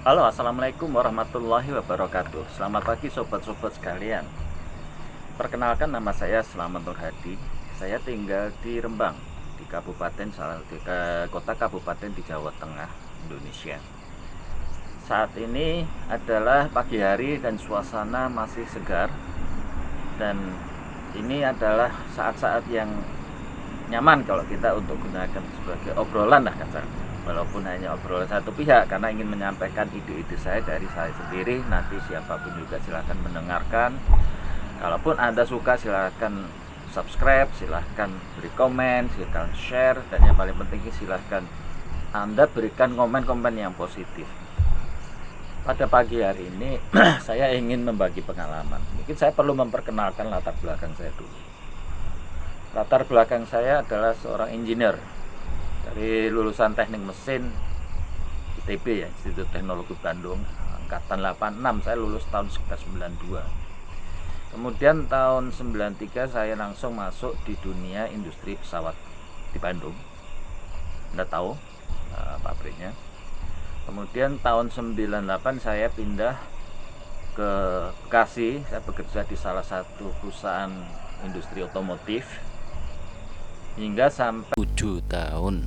Halo, assalamualaikum warahmatullahi wabarakatuh. Selamat pagi sobat-sobat sekalian. Perkenalkan, nama saya Slamet Nur Hadi. Saya tinggal di Rembang, di kota kabupaten di Jawa Tengah, Indonesia. Saat ini adalah pagi hari dan suasana masih segar. Dan ini adalah saat-saat yang nyaman kalau kita untuk gunakan sebagai obrolan lah kasarnya, walaupun hanya obrolan satu pihak, karena ingin menyampaikan ide-ide saya dari saya sendiri. Nanti siapapun juga silahkan mendengarkan. Kalaupun Anda suka, silahkan subscribe, silahkan beri komen, silahkan share, dan yang paling penting silahkan Anda berikan komen-komen yang positif. Pada pagi hari ini saya ingin membagi pengalaman. Mungkin saya perlu memperkenalkan latar belakang saya dulu. Latar belakang saya adalah seorang engineer dari lulusan teknik mesin ITB, ya, Institut Teknologi Bandung, angkatan 86. Saya lulus tahun 92. Kemudian tahun 93 saya langsung masuk di dunia industri pesawat di Bandung. Anda tahu pabriknya. Kemudian tahun 98 saya pindah ke Bekasi. Saya bekerja di salah satu perusahaan industri otomotif hingga sampai 7 tahun.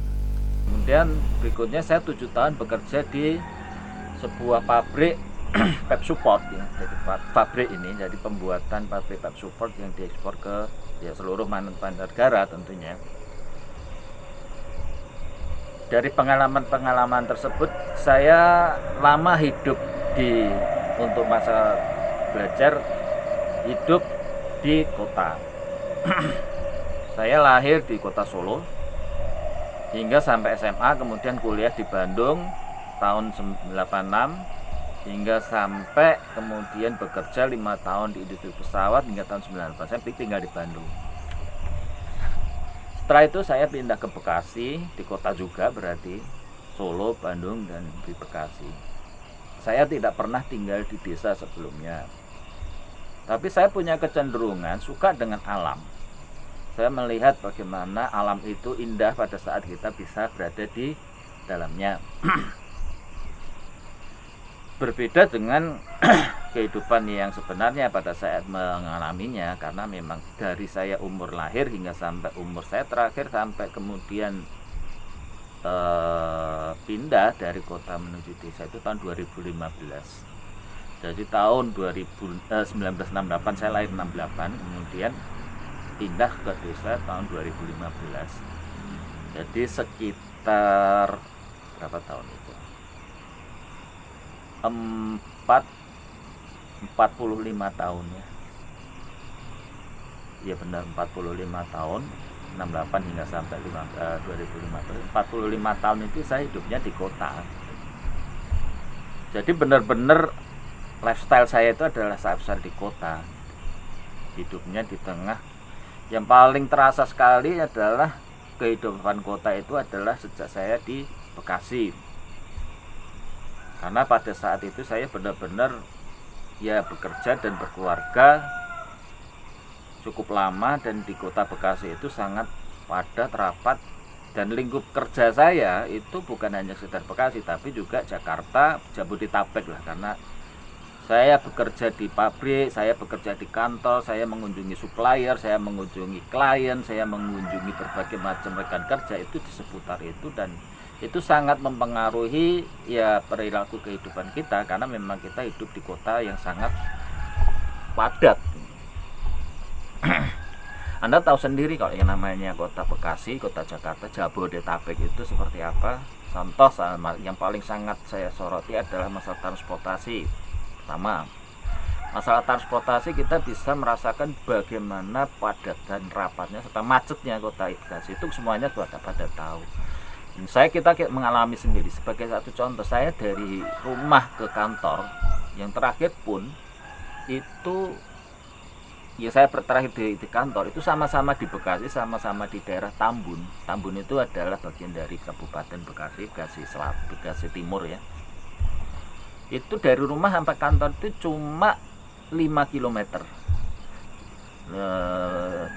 Kemudian berikutnya saya 7 tahun bekerja di sebuah pabrik pipe support, ya. Jadi pabrik ini jadi pembuatan pabrik pipe support yang diekspor ke seluruh mancanegara tentunya. Dari pengalaman-pengalaman tersebut saya lama hidup untuk masa belajar, hidup di kota. Saya lahir di kota Solo hingga sampai SMA, kemudian kuliah di Bandung tahun 86 hingga sampai kemudian bekerja 5 tahun di industri pesawat hingga tahun 98 saya tinggal di Bandung. Setelah itu saya pindah ke Bekasi, di kota juga berarti Solo, Bandung, dan di Bekasi. Saya tidak pernah tinggal di desa sebelumnya, tapi saya punya kecenderungan suka dengan alam. Saya melihat bagaimana alam itu indah pada saat kita bisa berada di dalamnya. Berbeda dengan kehidupan yang sebenarnya pada saat mengalaminya, karena memang dari saya umur lahir hingga sampai umur saya terakhir sampai kemudian pindah dari kota menuju desa itu tahun 2015. Jadi tahun 1968 saya lahir 68, kemudian pindah ke desa tahun 2015. Jadi sekitar berapa tahun itu? 45 tahun, ya. Iya benar, 45 tahun, 68 hingga sampai 2015. 45 tahun itu saya hidupnya di kota. Jadi benar-benar lifestyle saya itu adalah saat besar di kota. Hidupnya di tengah. Yang paling terasa sekali adalah kehidupan kota itu adalah sejak saya di Bekasi. Karena pada saat itu saya benar-benar ya bekerja dan berkeluarga cukup lama, dan di kota Bekasi itu sangat padat, rapat, dan lingkup kerja saya itu bukan hanya sekitar Bekasi tapi juga Jakarta, Jabodetabek lah, karena saya bekerja di pabrik, saya bekerja di kantor, saya mengunjungi supplier, saya mengunjungi klien, saya mengunjungi berbagai macam rekan kerja itu di seputar itu, dan itu sangat mempengaruhi ya perilaku kehidupan kita, karena memang kita hidup di kota yang sangat padat. Anda tahu sendiri kalau yang namanya kota Bekasi, kota Jakarta, Jabodetabek itu seperti apa. Contoh yang paling sangat saya soroti adalah masalah transportasi. Pertama, masalah transportasi kita bisa merasakan bagaimana padat dan rapatnya serta macetnya kota Bekasi itu, semuanya sudah pada tahu. Dan kita mengalami sendiri. Sebagai satu contoh, saya dari rumah ke kantor yang terakhir pun itu ya saya terakhir di kantor itu sama-sama di Bekasi, sama-sama di daerah Tambun. Tambun itu adalah bagian dari Kabupaten Bekasi, Bekasi Selatan, Bekasi Timur, ya. Itu dari rumah sampai kantor itu cuma 5 km.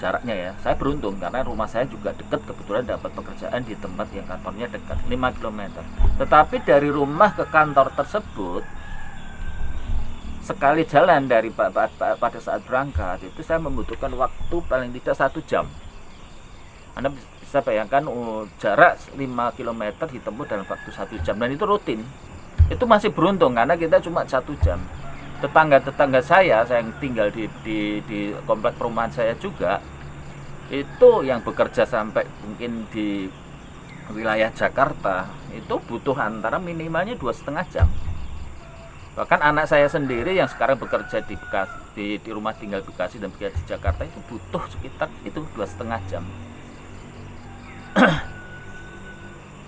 jaraknya ya. Saya beruntung karena rumah saya juga dekat, kebetulan dapat pekerjaan di tempat yang kantornya dekat 5 km. Tetapi dari rumah ke kantor tersebut, sekali jalan dari pada saat berangkat itu saya membutuhkan waktu paling tidak 1 jam. Anda bisa bayangkan jarak 5 km ditempuh dalam waktu 1 jam, dan itu rutin. Itu masih beruntung karena kita cuma 1 jam. Tetangga-tetangga saya yang tinggal di komplek perumahan saya juga, itu yang bekerja sampai mungkin di wilayah Jakarta, itu butuh antara minimalnya 2,5 jam. Bahkan anak saya sendiri yang sekarang bekerja di Bekasi, di rumah tinggal Bekasi dan bekerja di Jakarta, itu butuh sekitar itu 2,5 jam.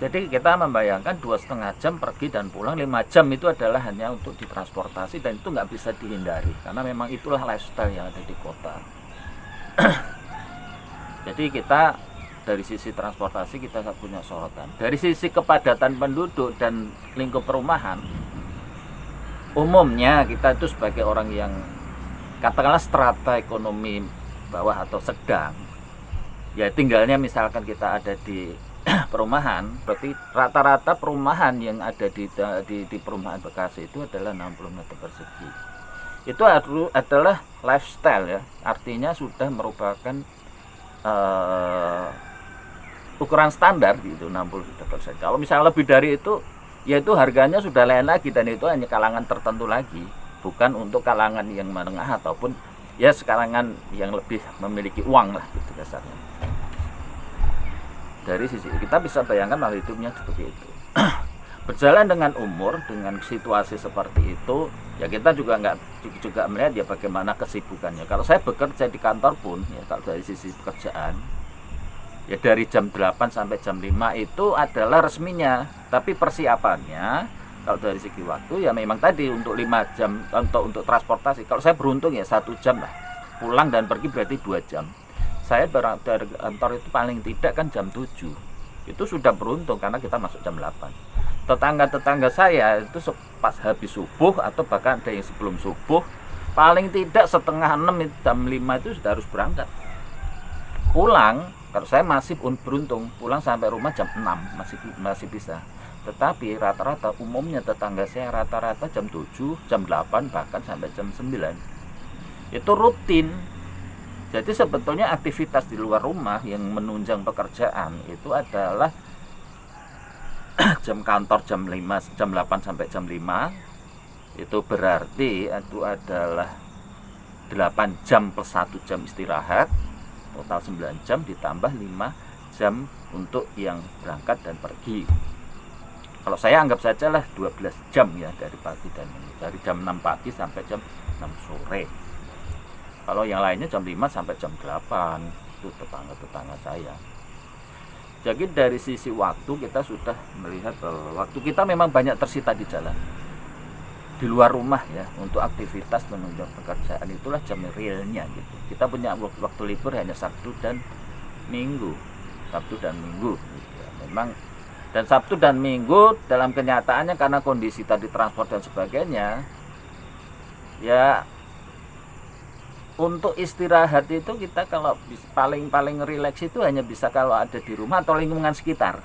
Jadi kita membayangkan 2,5 jam pergi dan pulang, 5 jam itu adalah hanya untuk ditransportasi, dan itu nggak bisa dihindari karena memang itulah lifestyle yang ada di kota. Jadi kita dari sisi transportasi kita punya sorotan. Dari sisi kepadatan penduduk dan lingkup perumahan, umumnya kita itu sebagai orang yang katakanlah strata ekonomi bawah atau sedang, ya tinggalnya misalkan kita ada di perumahan, berarti rata-rata perumahan yang ada di perumahan Bekasi itu adalah 60 meter persegi. Itu adalah lifestyle ya, artinya sudah merupakan ukuran standar gitu, 60 meter persegi. Kalau misalnya lebih dari itu, yaitu harganya sudah lain lagi, dan itu hanya kalangan tertentu lagi, bukan untuk kalangan yang menengah ataupun ya kalangan yang lebih memiliki uang lah gitu dasarnya. Dari sisi kita bisa bayangkan hal hidupnya seperti itu. Berjalan dengan umur, dengan situasi seperti itu, ya kita juga melihat ya bagaimana kesibukannya. Kalau saya bekerja di kantor pun, ya kalau dari sisi pekerjaan, ya dari jam 8 sampai jam 5 itu adalah resminya. Tapi persiapannya, kalau dari segi waktu, ya memang tadi untuk 5 jam untuk transportasi. Kalau saya beruntung ya 1 jam lah. Pulang dan pergi berarti 2 jam. Saya dari kantor itu paling tidak kan jam 7. Itu sudah beruntung karena kita masuk jam 8. Tetangga-tetangga saya itu pas habis subuh atau bahkan ada yang sebelum subuh, paling tidak setengah 6 jam 5 itu sudah harus berangkat. Pulang, kalau saya masih beruntung, pulang sampai rumah jam 6 masih bisa. Tetapi rata-rata umumnya tetangga saya rata-rata jam 7, jam 8 bahkan sampai jam 9. Itu rutin. Jadi sebetulnya aktivitas di luar rumah yang menunjang pekerjaan itu adalah jam kantor jam 5, jam 8 sampai jam 5. Itu berarti itu adalah 8 jam plus 1 jam istirahat, total 9 jam ditambah 5 jam untuk yang berangkat dan pergi. Kalau saya anggap saja lah 12 jam ya dari pagi dan dari jam 6 pagi sampai jam 6 sore. Kalau yang lainnya jam 5 sampai jam 8, itu tetangga-tetangga saya. Jadi dari sisi waktu kita sudah melihat bahwa waktu kita memang banyak tersita di jalan, di luar rumah ya, untuk aktivitas menunjang pekerjaan. Itulah jam realnya gitu. Kita punya waktu libur hanya Sabtu dan Minggu, Sabtu dan Minggu gitu ya. Memang, dan Sabtu dan Minggu dalam kenyataannya karena kondisi tadi transport dan sebagainya, ya untuk istirahat itu kita kalau paling rileks itu hanya bisa kalau ada di rumah atau lingkungan sekitar.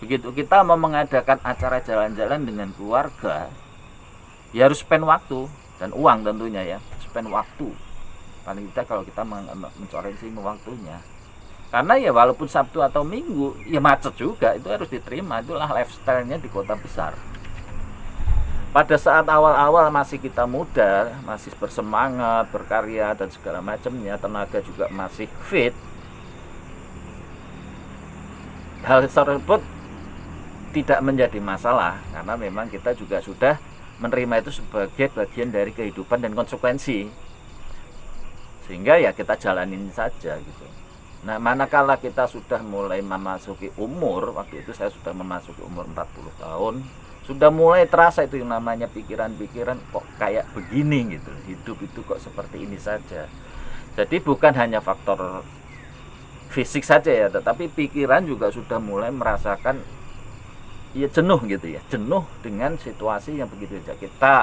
Begitu kita mau mengadakan acara jalan-jalan dengan keluarga, ya harus spend waktu dan uang tentunya ya, spend waktu. Paling tidak kalau kita mencoreng waktunya. Karena ya walaupun Sabtu atau Minggu, ya macet juga, itu harus diterima. Itulah lifestyle-nya di kota besar. Pada saat awal-awal masih kita muda, masih bersemangat, berkarya dan segala macamnya, tenaga juga masih fit, hal tersebut tidak menjadi masalah karena memang kita juga sudah menerima itu sebagai bagian dari kehidupan dan konsekuensi, sehingga ya kita jalanin saja gitu. Nah, manakala kita sudah mulai memasuki umur, waktu itu saya sudah memasuki umur 40 tahun, sudah mulai terasa itu yang namanya pikiran-pikiran kok kayak begini gitu, hidup itu kok seperti ini saja. Jadi bukan hanya faktor fisik saja ya, tetapi pikiran juga sudah mulai merasakan ya jenuh gitu ya, jenuh dengan situasi yang begitu saja. Kita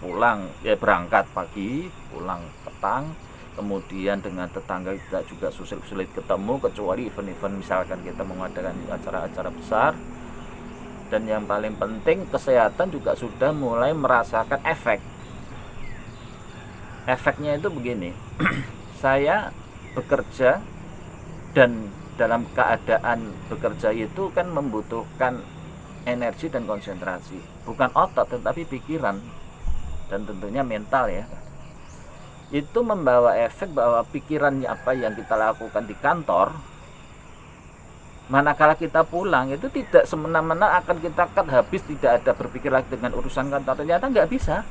pulang ya berangkat pagi, pulang petang, kemudian dengan tetangga kita juga sulit ketemu, kecuali event-event misalkan kita mengadakan acara-acara besar. Dan yang paling penting, kesehatan juga sudah mulai merasakan efeknya. Itu begini. Saya bekerja, dan dalam keadaan bekerja itu kan membutuhkan energi dan konsentrasi, bukan otot tetapi pikiran dan tentunya mental ya. Itu membawa efek bahwa pikirannya apa yang kita lakukan di kantor, manakala kita pulang itu tidak semena-mena akan kita cut habis, tidak ada berpikir lagi dengan urusan kantor. Ternyata nggak bisa.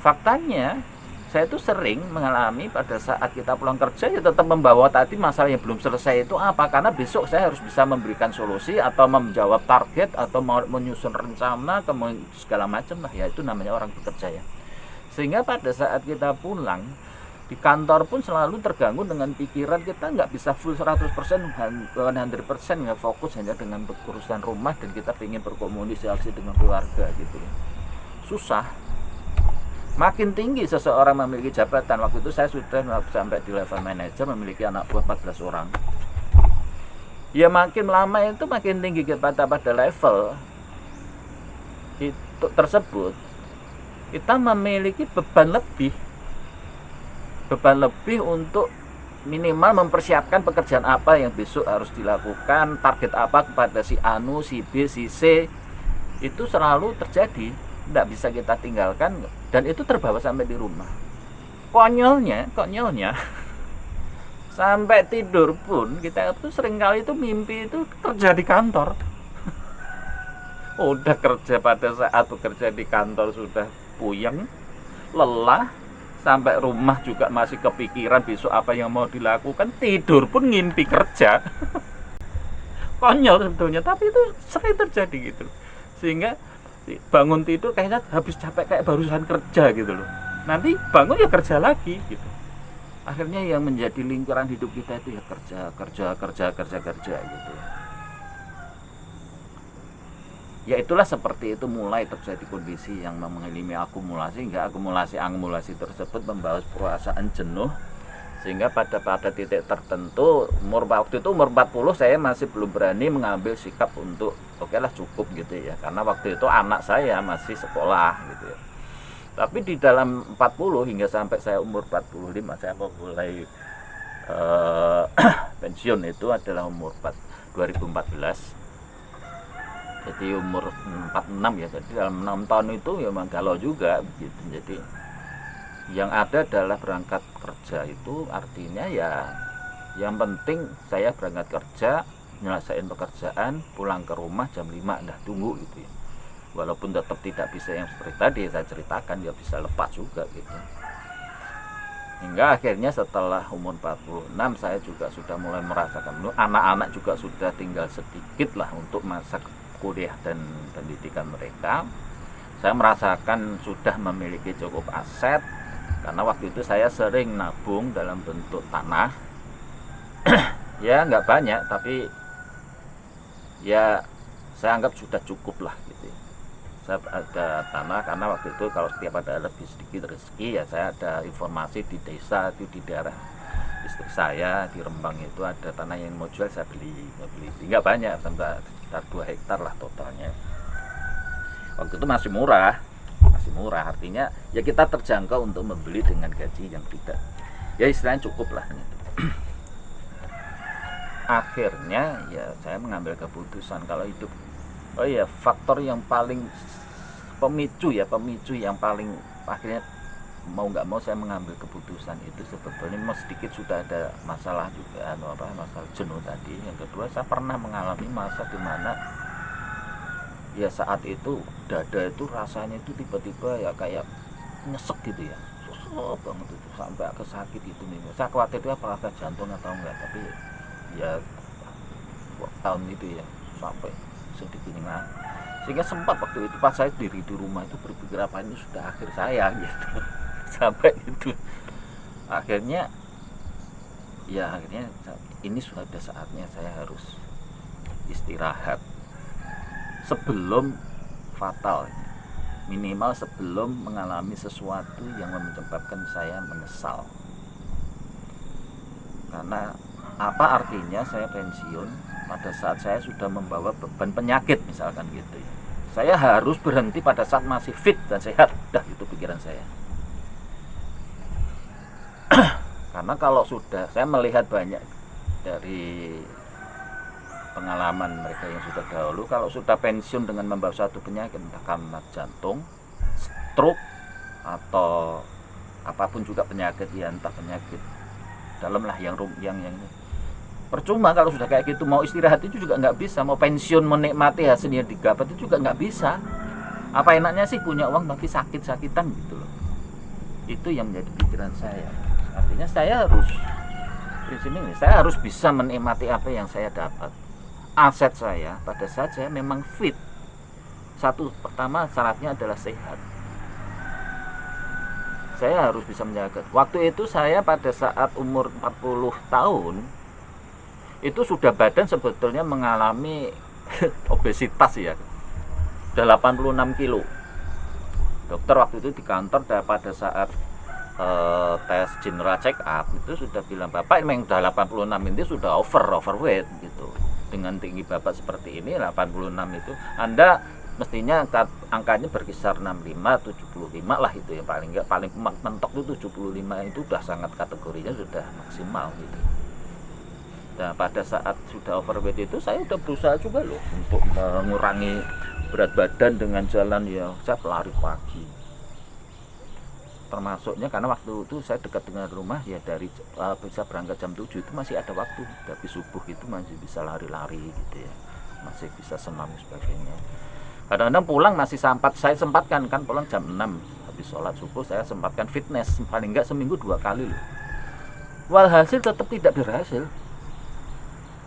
Faktanya saya itu sering mengalami pada saat kita pulang kerja ya tetap membawa tadi masalah yang belum selesai itu apa, karena besok saya harus bisa memberikan solusi atau menjawab target atau menyusun rencana segala macam lah ya. Itu namanya orang bekerja ya. Sehingga pada saat kita pulang di kantor pun selalu terganggu dengan pikiran, kita nggak bisa full 100%, 100% nggak fokus hanya dengan urusan rumah, dan kita ingin berkomunikasi dengan keluarga gitu. Susah. Makin tinggi seseorang memiliki jabatan, waktu itu saya sudah sampai di level manajer, memiliki anak buah 14 orang. Ya makin lama itu makin tinggi pada level itu tersebut, kita memiliki beban lebih untuk minimal mempersiapkan pekerjaan apa yang besok harus dilakukan, target apa kepada si Anu, si B, si C. Itu selalu terjadi, tidak bisa kita tinggalkan, dan itu terbawa sampai di rumah. Konyolnya sampai tidur pun kita itu seringkali itu mimpi itu kerja di kantor. Udah kerja, pada saat bekerja di kantor sudah puyeng, lelah, sampai rumah juga masih kepikiran besok apa yang mau dilakukan, tidur pun ngimpi kerja. Konyol sebetulnya, tapi itu sering terjadi gitu. Sehingga bangun tidur kayaknya habis capek, kayak barusan kerja gitu loh. Nanti bangun ya kerja lagi gitu. Akhirnya yang menjadi lingkaran hidup kita itu ya kerja gitu. Ya itulah, seperti itu mulai terjadi kondisi yang mengalami akumulasi, hingga akumulasi tersebut membawa perasaan jenuh, sehingga pada titik tertentu waktu itu umur 40 saya masih belum berani mengambil sikap untuk oke lah cukup gitu ya, karena waktu itu anak saya masih sekolah gitu ya. Tapi di dalam 40 hingga sampai saya umur 45 saya mulai pensiun, itu adalah umur 2014. Jadi umur 46 ya, jadi dalam 6 tahun itu ya memang galau juga gitu. Jadi yang ada adalah berangkat kerja itu artinya ya yang penting saya berangkat kerja, nyelesain pekerjaan, pulang ke rumah jam 5 dah tunggu gitu ya. Walaupun tetap tidak bisa yang seperti tadi saya ceritakan, ya bisa lepas juga gitu. Hingga akhirnya setelah umur 46 saya juga sudah mulai merasakan, anak-anak juga sudah tinggal sedikit lah untuk masa kuliah dan pendidikan mereka. Saya merasakan sudah memiliki cukup aset, karena waktu itu saya sering nabung dalam bentuk tanah. Ya nggak banyak, tapi ya saya anggap sudah cukup lah gitu. Saya ada tanah, karena waktu itu kalau setiap ada lebih sedikit rezeki ya saya ada informasi di desa itu, di daerah istri saya di Rembang itu ada tanah yang mau jual, saya beli. Nggak banyak, sekitar 2 hektar lah totalnya. Waktu itu masih murah, artinya ya kita terjangkau untuk membeli dengan gaji yang tidak, ya istilahnya cukup lah gitu. Akhirnya ya saya mengambil keputusan kalau hidup, oh ya faktor yang paling pemicu yang paling akhirnya mau nggak mau saya mengambil keputusan itu, sebetulnya sedikit sudah ada masalah juga, masalah jenuh tadi. Yang kedua, saya pernah mengalami masa dimana ya saat itu dada itu rasanya itu tiba-tiba ya kayak nyesek gitu ya, susah banget itu sampai agak sakit itu nih. Saya khawatir itu apakah jantung atau enggak, tapi ya tahun itu ya sampai sedikit ini. Sehingga sempat waktu itu pas saya diri di rumah itu berpikir apa ini sudah akhir saya gitu. Sampai itu akhirnya ini sudah saatnya saya harus istirahat sebelum fatal, minimal sebelum mengalami sesuatu yang menyebabkan saya menyesal. Karena apa artinya saya pensiun pada saat saya sudah membawa beban penyakit misalkan gitu ya. Saya harus berhenti pada saat masih fit dan sehat. Dah, itu pikiran saya. Karena kalau sudah, saya melihat banyak dari pengalaman mereka yang sudah dahulu, kalau sudah pensiun dengan membawa suatu penyakit, entah karena jantung, stroke, atau apapun juga penyakit ya, entah penyakit dalam lah yang percuma. Kalau sudah kayak gitu mau istirahat itu juga nggak bisa, mau pensiun menikmati hasilnya didapat itu juga nggak bisa. Apa enaknya sih punya uang tapi sakit-sakitan gitu loh. Itu yang menjadi pikiran saya. Artinya saya harus bisa menikmati apa yang saya dapat, aset saya pada saat saya memang fit. Satu, pertama syaratnya adalah sehat. Saya harus bisa menjaga. Waktu itu saya pada saat umur 40 tahun itu sudah badan sebetulnya mengalami obesitas ya. Sudah 86 kilo. Dokter waktu itu di kantor pada saat tes general check up itu sudah bilang, Bapak memang sudah 86, ini sudah overweight gitu. Dengan tinggi Bapak seperti ini 86 itu Anda mestinya angkanya berkisar 65 75 lah, itu ya paling enggak, paling mentok itu 75, itu sudah sangat kategorinya sudah maksimal gitu. Nah pada saat sudah overweight itu saya udah berusaha juga loh untuk mengurangi berat badan dengan jalan ya, saya pelari pagi termasuknya, karena waktu itu saya dekat dengan rumah ya, dari bisa berangkat jam 7 itu masih ada waktu, tapi subuh itu masih bisa lari-lari gitu ya, masih bisa senam sebagainya. Kadang-kadang pulang masih saya sempatkan kan pulang jam 6 habis sholat subuh, saya sempatkan fitness paling enggak seminggu 2 kali loh. Walhasil tetap tidak berhasil,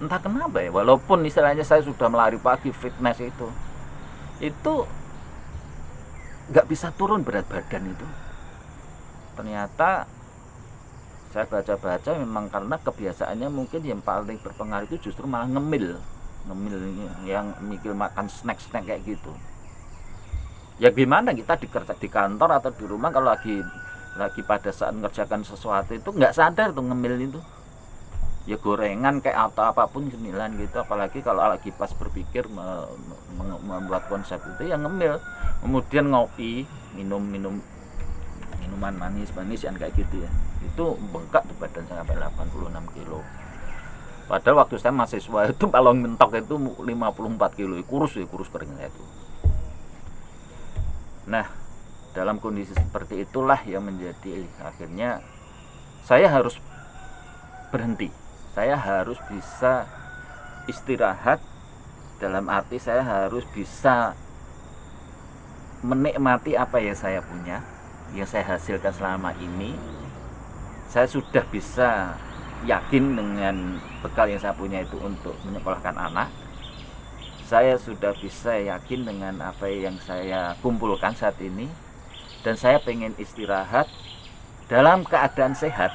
entah kenapa ya, walaupun istilahnya saya sudah melari pagi fitness itu nggak bisa turun berat badan itu. Ternyata saya baca-baca memang karena kebiasaannya mungkin yang paling berpengaruh itu justru malah ngemil yang mikir makan snack kayak gitu. Ya gimana kita di kantor atau di rumah kalau lagi pada saat mengerjakan sesuatu itu nggak sadar tuh ngemil itu. Ya gorengan kayak atau apapun cemilan gitu, apalagi kalau lagi pas berpikir membuat konsep itu yang ngemil. Kemudian ngopi, minuman manis yang kayak gitu ya, itu bengkak tuh badan saya sampai 86 kilo. Padahal waktu saya mahasiswa itu kalau mentok itu 54 kilo, kurus kering saya itu. Nah dalam kondisi seperti itulah yang menjadi akhirnya saya harus berhenti, saya harus bisa istirahat, dalam arti saya harus bisa menikmati apa yang saya punya, yang saya hasilkan selama ini. Saya sudah bisa yakin dengan bekal yang saya punya itu untuk menyekolahkan anak. Saya sudah bisa yakin dengan apa yang saya kumpulkan saat ini, dan saya pengen istirahat dalam keadaan sehat.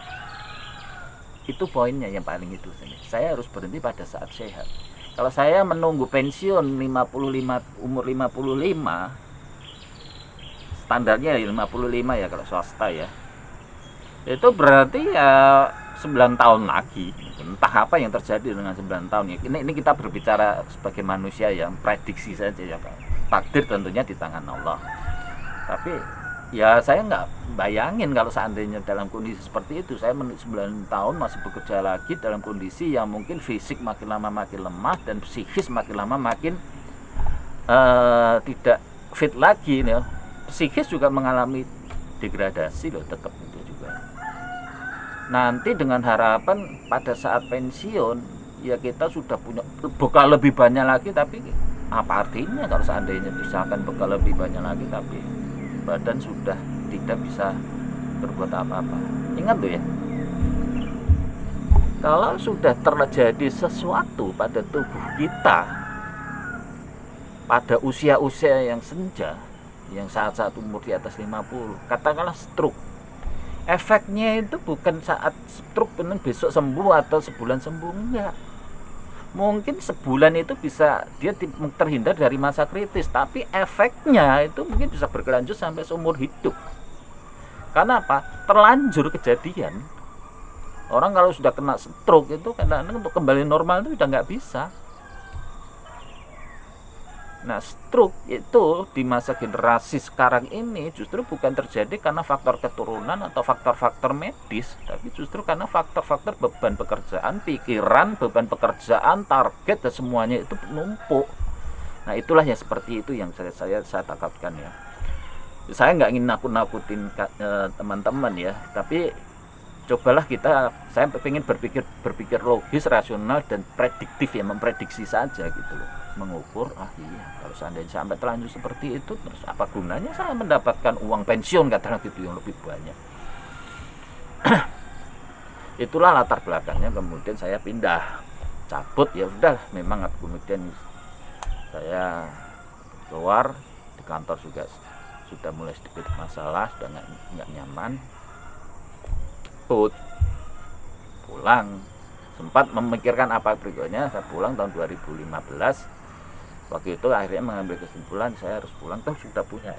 Itu poinnya yang paling itu. Saya harus berhenti pada saat sehat. Kalau saya menunggu pensiun umur 55, standarnya 55 ya kalau swasta ya, itu berarti ya 9 tahun lagi. Entah apa yang terjadi dengan 9 tahun ya. Ini kita berbicara sebagai manusia yang prediksi saja ya, takdir tentunya di tangan Allah. Tapi ya saya nggak bayangin kalau seandainya dalam kondisi seperti itu, saya 9 tahun masih bekerja lagi dalam kondisi yang mungkin fisik makin lama makin lemah dan psikis makin lama makin tidak fit lagi ya. Psikis juga mengalami degradasi loh, tetap itu juga. Nanti dengan harapan pada saat pensiun ya kita sudah punya bekal lebih banyak lagi, tapi apa artinya kalau seandainya misalkan bekal lebih banyak lagi tapi badan sudah tidak bisa berbuat apa-apa. Ingat tuh ya, kalau sudah terjadi sesuatu pada tubuh kita pada usia-usia yang senja, yang saat-saat umur di atas 50, katakanlah stroke, efeknya itu bukan saat stroke benar besok sembuh atau sebulan sembuh, enggak. Mungkin sebulan itu bisa dia terhindar dari masa kritis, tapi efeknya itu mungkin bisa berlanjut sampai seumur hidup. Karena apa? Terlanjur kejadian. Orang kalau sudah kena stroke itu kadang-kadang untuk kembali normal itu sudah nggak bisa. Nah, stroke itu di masa generasi sekarang ini justru bukan terjadi karena faktor keturunan atau faktor-faktor medis, tapi justru karena faktor-faktor beban pekerjaan, pikiran, beban pekerjaan, target, dan semuanya itu menumpuk. Nah, itulah yang seperti itu yang saya takutkan ya. Saya nggak ingin nakut-nakutin teman-teman ya, tapi cobalah saya ingin berpikir logis, rasional, dan prediktif ya, memprediksi saja gitu loh, mengukur iya kalau seandainya sampai terlanjur seperti itu, terus apa gunanya saya mendapatkan uang pensiun katakan gitu yang lebih banyak. Itulah latar belakangnya kemudian saya pindah, cabut, ya udah, memang kemudian saya keluar, di kantor juga sudah mulai sedikit masalah, sudah nggak nyaman, pulang. Sempat memikirkan apa berikutnya, saya pulang tahun 2015. Waktu itu akhirnya mengambil kesimpulan saya harus pulang, toh sudah punya